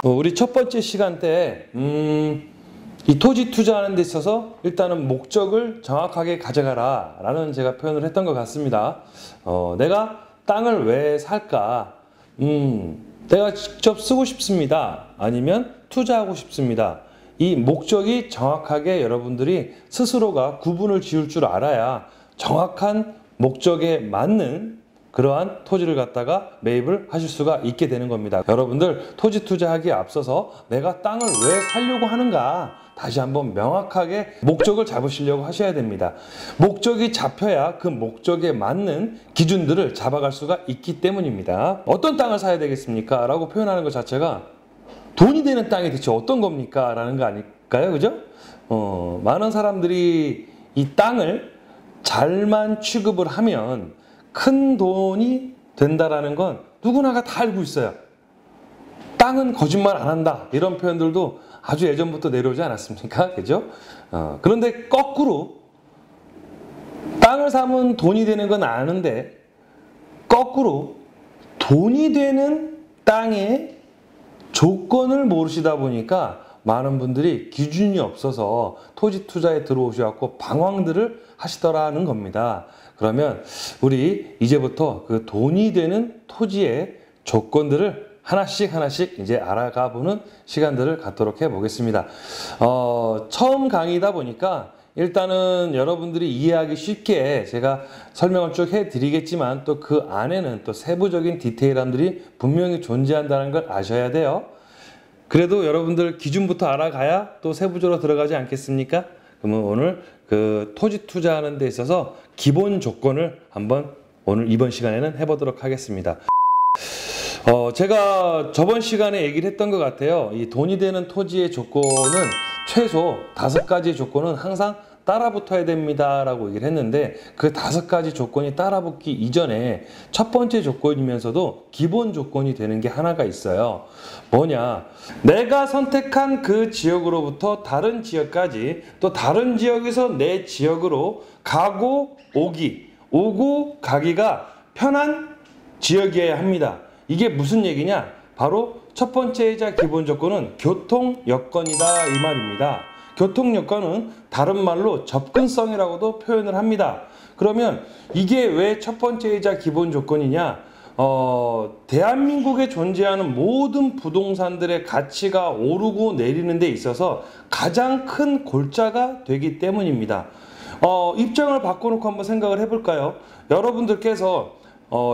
우리 첫 번째 시간 때 이 토지 투자하는 데 있어서 일단은 목적을 정확하게 가져가라 라는 제가 표현을 했던 것 같습니다. 내가 땅을 왜 살까? 내가 직접 쓰고 싶습니다. 아니면 투자하고 싶습니다. 이 목적이 정확하게 여러분들이 스스로가 구분을 지을 줄 알아야 정확한 목적에 맞는 그러한 토지를 갖다가 매입을 하실 수가 있게 되는 겁니다. 여러분들 토지 투자하기에 앞서서 내가 땅을 왜 살려고 하는가 다시 한번 명확하게 목적을 잡으시려고 하셔야 됩니다. 목적이 잡혀야 그 목적에 맞는 기준들을 잡아갈 수가 있기 때문입니다. 어떤 땅을 사야 되겠습니까? 라고 표현하는 것 자체가 돈이 되는 땅이 대체 어떤 겁니까? 라는 거 아닐까요? 그죠? 많은 사람들이 이 땅을 잘만 취급을 하면 큰 돈이 된다라는 건 누구나가 다 알고 있어요. 땅은 거짓말 안 한다. 이런 표현들도 아주 예전부터 내려오지 않았습니까? 그죠? 그런데 거꾸로 땅을 사면 돈이 되는 건 아는데 거꾸로 돈이 되는 땅의 조건을 모르시다 보니까 많은 분들이 기준이 없어서 토지 투자에 들어오셔서 방황들을 하시더라는 겁니다. 그러면 우리 이제부터 그 돈이 되는 토지의 조건들을 하나씩 이제 알아가 보는 시간들을 갖도록 해 보겠습니다. 처음 강의다 보니까 일단은 여러분들이 이해하기 쉽게 제가 설명을 쭉 해 드리겠지만 또 그 안에는 또 세부적인 디테일함들이 분명히 존재한다는 걸 아셔야 돼요. 그래도 여러분들 기준부터 알아가야 또 세부적으로 들어가지 않겠습니까? 그러면 오늘 그 토지 투자하는 데 있어서 기본 조건을 한번 오늘 이번 시간에는 해보도록 하겠습니다. 제가 저번 시간에 얘기를 했던 것 같아요. 이 돈이 되는 토지의 조건은 최소 5가지 조건은 항상 따라붙어야 됩니다 라고 얘기를 했는데 그 5가지 조건이 따라붙기 이전에 첫 번째 조건이면서도 기본 조건이 되는 게 하나가 있어요. 뭐냐, 내가 선택한 그 지역으로부터 다른 지역까지 또 다른 지역에서 내 지역으로 가고 오고 가기가 편한 지역이어야 합니다. 이게 무슨 얘기냐? 바로 첫 번째이자 기본 조건은 교통 여건이다 이 말입니다. 교통 여건은 다른 말로 접근성이라고도 표현을 합니다. 그러면 이게 왜 첫 번째이자 기본 조건이냐? 대한민국에 존재하는 모든 부동산들의 가치가 오르고 내리는 데 있어서 가장 큰 골자가 되기 때문입니다. 입장을 바꿔놓고 한번 생각을 해볼까요? 여러분들께서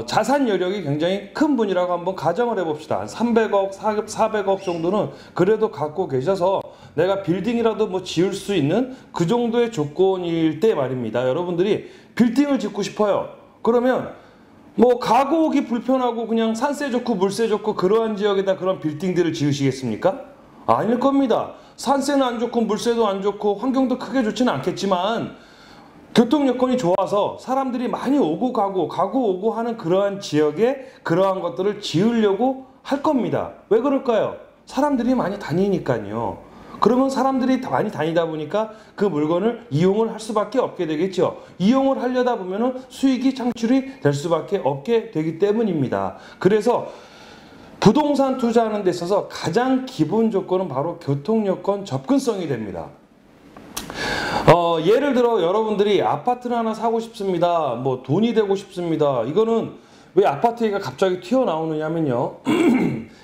자산 여력이 굉장히 큰 분이라고 한번 가정을 해봅시다. 한 300억, 400억 정도는 그래도 갖고 계셔서 내가 빌딩이라도 뭐 지을 수 있는 그 정도의 조건일 때 말입니다. 여러분들이 빌딩을 짓고 싶어요. 그러면 뭐 가고 오기 불편하고 그냥 산세 좋고 물세 좋고 그러한 지역에다 그런 빌딩들을 지으시겠습니까? 아닐 겁니다. 산세는 안 좋고 물세도 안 좋고 환경도 크게 좋지는 않겠지만 교통 여건이 좋아서 사람들이 많이 오고 가고 하는 그러한 지역에 그러한 것들을 지으려고 할 겁니다. 왜 그럴까요? 사람들이 많이 다니니까요. 그러면 사람들이 많이 다니다 보니까 그 물건을 이용을 할 수밖에 없게 되겠죠. 이용을 하려다 보면 수익이 창출이 될 수밖에 없게 되기 때문입니다. 그래서 부동산 투자하는 데 있어서 가장 기본 조건은 바로 교통 여건 접근성이 됩니다. 예를 들어 여러분들이 아파트를 하나 사고 싶습니다. 뭐 돈이 되고 싶습니다. 이거는 왜 아파트 얘기가 갑자기 튀어나오느냐면요.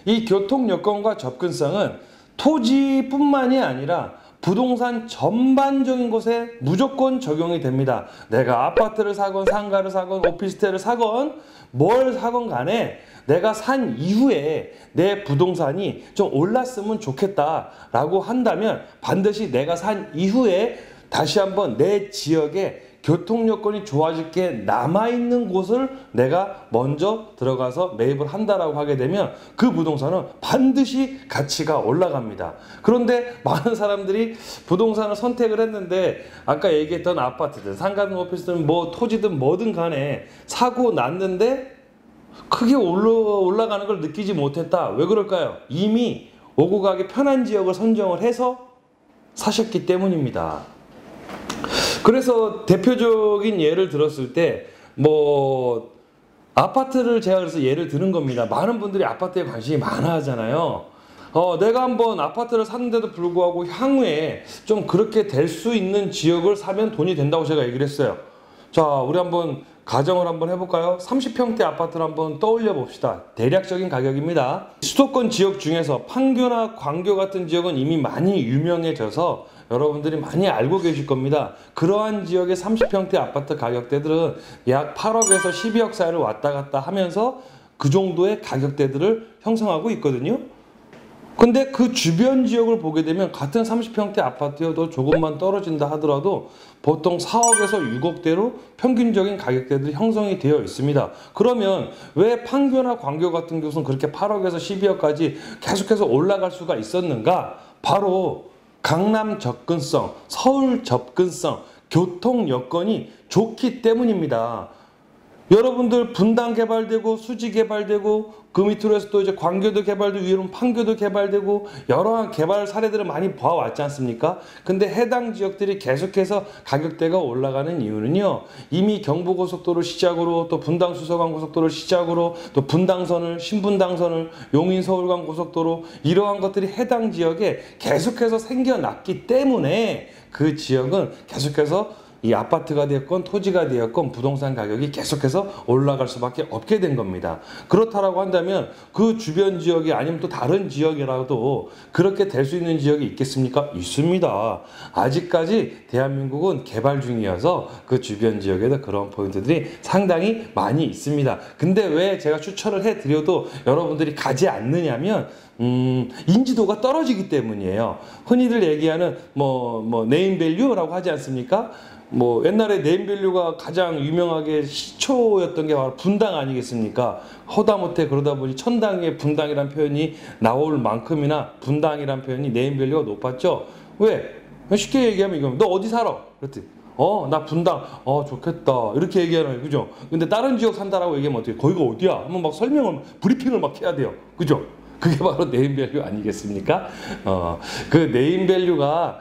이 교통 여건과 접근성은 토지뿐만이 아니라 부동산 전반적인 것에 무조건 적용이 됩니다. 내가 아파트를 사건 상가를 사건 오피스텔을 사건 뭘 사건 간에 내가 산 이후에 내 부동산이 좀 올랐으면 좋겠다라고 한다면 반드시 내가 산 이후에 다시 한번 내 지역에 교통 여건이 좋아질 게 남아있는 곳을 내가 먼저 들어가서 매입을 한다라고 하게 되면 그 부동산은 반드시 가치가 올라갑니다. 그런데 많은 사람들이 부동산을 선택을 했는데 아까 얘기했던 아파트든 상가든 오피스든 뭐 토지든 뭐든 간에 사고 났는데 크게 올라가는 걸 느끼지 못했다. 왜 그럴까요? 이미 오고 가기 편한 지역을 선정을 해서 사셨기 때문입니다. 그래서 대표적인 예를 들었을 때 뭐 아파트를 제가 그래서 예를 드는 겁니다. 많은 분들이 아파트에 관심이 많아 하잖아요. 내가 한번 아파트를 샀는데도 불구하고 향후에 좀 그렇게 될 수 있는 지역을 사면 돈이 된다고 제가 얘기를 했어요. 자, 우리 한번 가정을 한번 해볼까요? 30평대 아파트를 한번 떠올려 봅시다. 대략적인 가격입니다. 수도권 지역 중에서 판교나 광교 같은 지역은 이미 많이 유명해져서 여러분들이 많이 알고 계실 겁니다. 그러한 지역의 30평대 아파트 가격대들은 약 8억에서 12억 사이를 왔다 갔다 하면서 그 정도의 가격대들을 형성하고 있거든요. 근데 그 주변 지역을 보게 되면 같은 30평대 아파트여도 조금만 떨어진다 하더라도 보통 4억에서 6억대로 평균적인 가격대들이 형성이 되어 있습니다. 그러면 왜 판교나 광교 같은 곳은 그렇게 8억에서 12억까지 계속해서 올라갈 수가 있었는가? 바로 강남 접근성, 서울 접근성, 교통 여건이 좋기 때문입니다. 여러분들 분당 개발되고 수지 개발되고 그 밑으로 해서 또 이제 광교도 개발되고 위로는 판교도 개발되고 여러한 개발 사례들을 많이 봐왔지 않습니까? 근데 해당 지역들이 계속해서 가격대가 올라가는 이유는요. 이미 경부고속도로 시작으로 또 분당 수서간 고속도로 시작으로 또 분당선을 신분당선을 용인 서울간 고속도로 이러한 것들이 해당 지역에 계속해서 생겨났기 때문에 그 지역은 계속해서 이 아파트가 되었건 토지가 되었건 부동산 가격이 계속해서 올라갈 수밖에 없게 된 겁니다. 그렇다라고 한다면 그 주변 지역이 아니면 또 다른 지역이라도 그렇게 될 수 있는 지역이 있겠습니까? 있습니다. 아직까지 대한민국은 개발 중이어서 그 주변 지역에도 그런 포인트들이 상당히 많이 있습니다. 근데 왜 제가 추천을 해드려도 여러분들이 가지 않느냐면 인지도가 떨어지기 때문이에요. 흔히들 얘기하는 네임밸류라고 하지 않습니까? 옛날에 네임밸류가 가장 유명하게 시초였던 게 바로 분당 아니겠습니까? 허다못해 그러다 보니 천당에 분당이란 표현이 나올 만큼이나 분당이란 표현이 네임밸류가 높았죠. 왜? 쉽게 얘기하면 이거 너 어디 살아? 그랬더니 나 분당. 좋겠다. 이렇게 얘기하는 거예요. 그죠? 근데 다른 지역 산다라고 얘기하면 어떻게 거기가 어디야? 한번 막 브리핑을 막 해야 돼요. 그죠? 그게 바로 네임밸류 아니겠습니까? 그 네임밸류가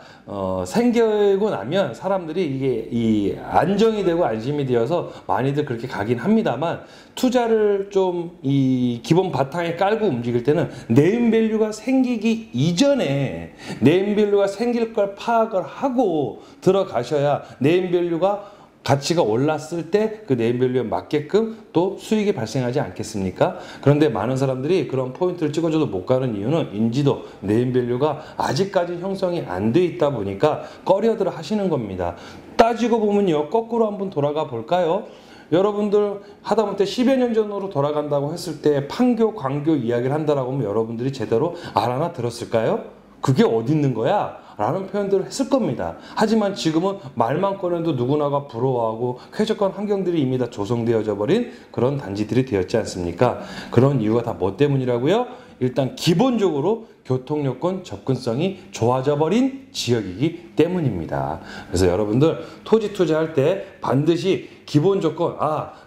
생기고 나면 사람들이 이게 이 안정이 되고 안심이 되어서 많이들 그렇게 가긴 합니다만 투자를 좀 이 기본 바탕에 깔고 움직일 때는 네임밸류가 생기기 이전에 네임밸류가 생길 걸 파악을 하고 들어가셔야 네임밸류가 가치가 올랐을 때 그 네임밸류에 맞게끔 또 수익이 발생하지 않겠습니까? 그런데 많은 사람들이 그런 포인트를 찍어줘도 못 가는 이유는 인지도, 네임밸류가 아직까지 형성이 안 돼 있다 보니까 꺼려들 하시는 겁니다. 따지고 보면요, 거꾸로 한번 돌아가 볼까요? 여러분들 하다못해 10여 년 전으로 돌아간다고 했을 때 판교, 광교 이야기를 한다라고 하면 여러분들이 제대로 알아나 들었을까요? 그게 어디 있는 거야? 라는 표현들을 했을 겁니다. 하지만 지금은 말만 꺼내도 누구나가 부러워하고 쾌적한 환경들이 이미 다 조성되어져 버린 그런 단지들이 되었지 않습니까? 그런 이유가 다 뭐 때문이라고요? 일단 기본적으로 교통여건 접근성이 좋아져 버린 지역이기 때문입니다. 그래서 여러분들 토지 투자할 때 반드시 기본 조건,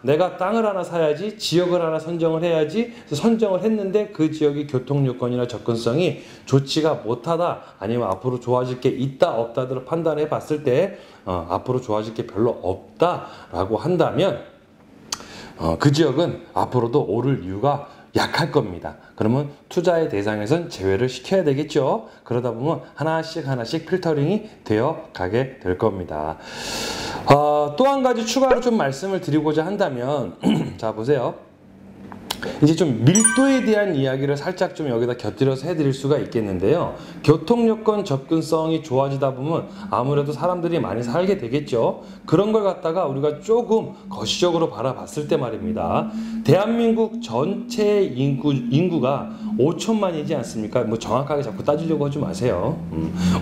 내가 땅을 하나 사야지, 지역을 하나 선정을 해야지, 선정을 했는데 그 지역의 교통여건이나 접근성이 좋지가 못하다, 아니면 앞으로 좋아질 게 있다, 없다를 판단해 봤을 때, 앞으로 좋아질 게 별로 없다라고 한다면, 그 지역은 앞으로도 오를 이유가 약할 겁니다. 그러면 투자의 대상에선 제외를 시켜야 되겠죠. 그러다 보면 하나씩 필터링이 되어 가게 될 겁니다. 또 한 가지 추가로 좀 말씀을 드리고자 한다면 자 보세요. 이제 좀 밀도에 대한 이야기를 살짝 좀 여기다 곁들여서 해드릴 수가 있겠는데요. 교통여건 접근성이 좋아지다 보면 아무래도 사람들이 많이 살게 되겠죠. 그런 걸 갖다가 우리가 조금 거시적으로 바라봤을 때 말입니다. 대한민국 전체 인구가 5천만이지 않습니까? 정확하게 자꾸 따지려고 하지 마세요.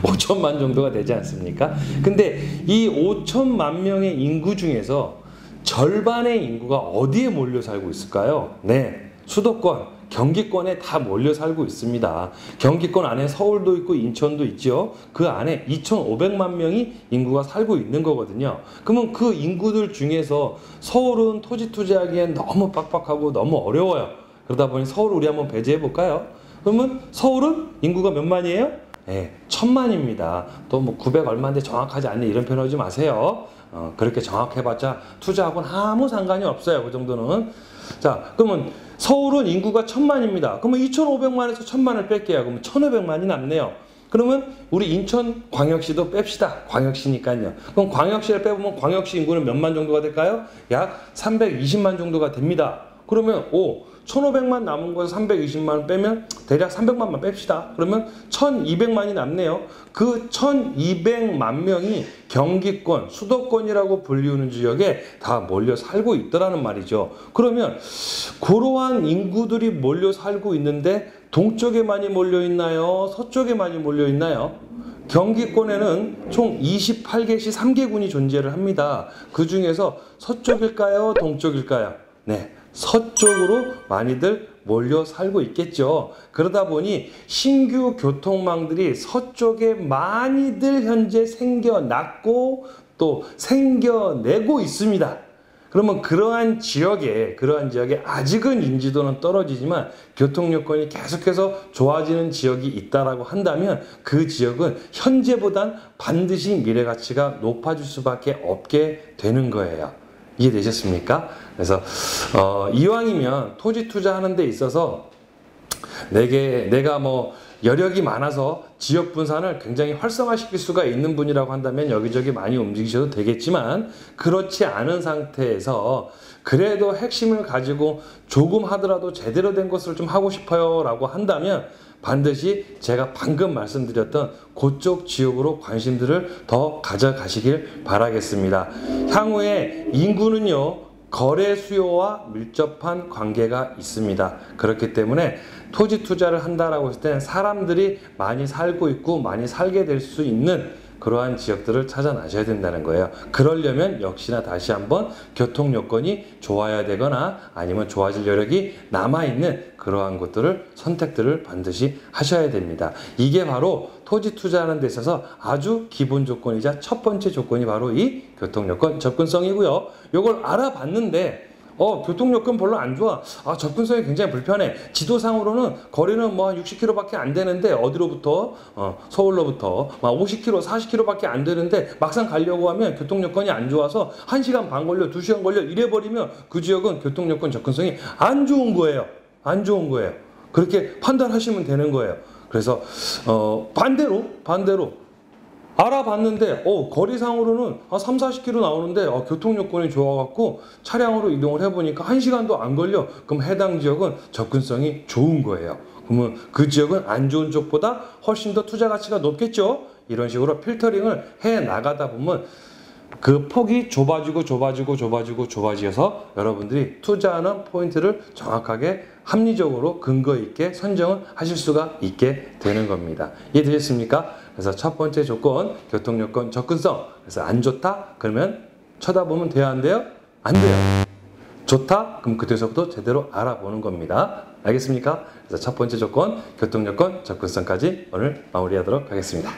5천만 정도가 되지 않습니까? 근데 이 5천만 명의 인구 중에서 절반의 인구가 어디에 몰려 살고 있을까요? 네, 수도권, 경기권에 다 몰려 살고 있습니다. 경기권 안에 서울도 있고 인천도 있죠. 그 안에 2,500만 명이 인구가 살고 있는 거거든요. 그러면 그 인구들 중에서 서울은 토지 투자하기엔 너무 빡빡하고 너무 어려워요. 그러다 보니 서울 우리 한번 배제해 볼까요? 그러면 서울은 인구가 몇 만이에요? 예, 1000만입니다. 또 뭐 900 얼마인데 정확하지 않네 이런 표현 하지 마세요. 그렇게 정확해봤자 투자하고는 아무 상관이 없어요. 그 정도는. 자, 그러면 서울은 인구가 1000만입니다. 그러면 2500만에서 1000만을 뺄게요. 그러면 1500만이 남네요. 그러면 우리 인천광역시도 뺍시다. 광역시니까요. 그럼 광역시를 빼보면 광역시 인구는 몇만 정도가 될까요? 약 320만 정도가 됩니다. 그러면 1500만 남은 거에서 320만 빼면 대략 300만만 뺍시다. 그러면 1200만이 남네요. 그 1200만 명이 경기권, 수도권이라고 불리우는 지역에 다 몰려 살고 있더라는 말이죠. 그러면 그러한 인구들이 몰려 살고 있는데 동쪽에 많이 몰려 있나요? 서쪽에 많이 몰려 있나요? 경기권에는 총 28개시 3개군이 존재를 합니다. 그 중에서 서쪽일까요? 동쪽일까요? 네, 서쪽으로 많이들 몰려 살고 있겠죠. 그러다 보니 신규 교통망들이 서쪽에 많이들 현재 생겨났고 또 생겨내고 있습니다. 그러면 그러한 지역에 아직은 인지도는 떨어지지만 교통 여건이 계속해서 좋아지는 지역이 있다라고 한다면 그 지역은 현재보단 반드시 미래 가치가 높아질 수밖에 없게 되는 거예요. 이해되셨습니까? 그래서 이왕이면 토지 투자하는 데 있어서 내가 뭐 여력이 많아서 지역 분산을 굉장히 활성화시킬 수가 있는 분이라고 한다면 여기저기 많이 움직이셔도 되겠지만 그렇지 않은 상태에서 그래도 핵심을 가지고 조금 하더라도 제대로 된 것을 좀 하고 싶어요 라고 한다면 반드시 제가 방금 말씀드렸던 그쪽 지역으로 관심들을 더 가져가시길 바라겠습니다. 향후에 인구는요, 거래 수요와 밀접한 관계가 있습니다. 그렇기 때문에 토지 투자를 한다라고 했을 때 사람들이 많이 살고 있고 많이 살게 될 수 있는 그러한 지역들을 찾아나셔야 된다는 거예요. 그러려면 역시나 다시 한번 교통 여건이 좋아야 되거나 아니면 좋아질 여력이 남아있는 그러한 것들을 선택들을 반드시 하셔야 됩니다. 이게 바로 토지 투자하는 데 있어서 아주 기본 조건이자 첫 번째 조건이 바로 이 교통 여건 접근성이고요. 이걸 알아봤는데 교통 여건 별로 안 좋아. 접근성이 굉장히 불편해. 지도상으로는 거리는 뭐 60km밖에 안 되는데 어디로부터 서울로부터 50km, 40km밖에 안 되는데 막상 가려고 하면 교통 여건이 안 좋아서 1시간 반 걸려, 2시간 걸려 이래 버리면 그 지역은 교통 여건 접근성이 안 좋은 거예요. 안 좋은 거예요. 그렇게 판단하시면 되는 거예요. 그래서 반대로 알아봤는데 거리상으로는 3, 40km 나오는데 교통 여건이 좋아갖고 차량으로 이동을 해보니까 1시간도 안 걸려. 그럼 해당 지역은 접근성이 좋은 거예요. 그러면 그 지역은 안 좋은 쪽보다 훨씬 더 투자 가치가 높겠죠. 이런 식으로 필터링을 해 나가다 보면 그 폭이 좁아지어서 여러분들이 투자하는 포인트를 정확하게 합리적으로 근거 있게 선정을 하실 수가 있게 되는 겁니다. 이해되셨습니까? 그래서 첫 번째 조건, 교통 여건 접근성. 그래서 안 좋다? 그러면 쳐다보면 돼요, 안 돼요? 안 돼요. 좋다? 그럼 그때서부터 제대로 알아보는 겁니다. 알겠습니까? 그래서 첫 번째 조건, 교통 여건 접근성까지 오늘 마무리하도록 하겠습니다.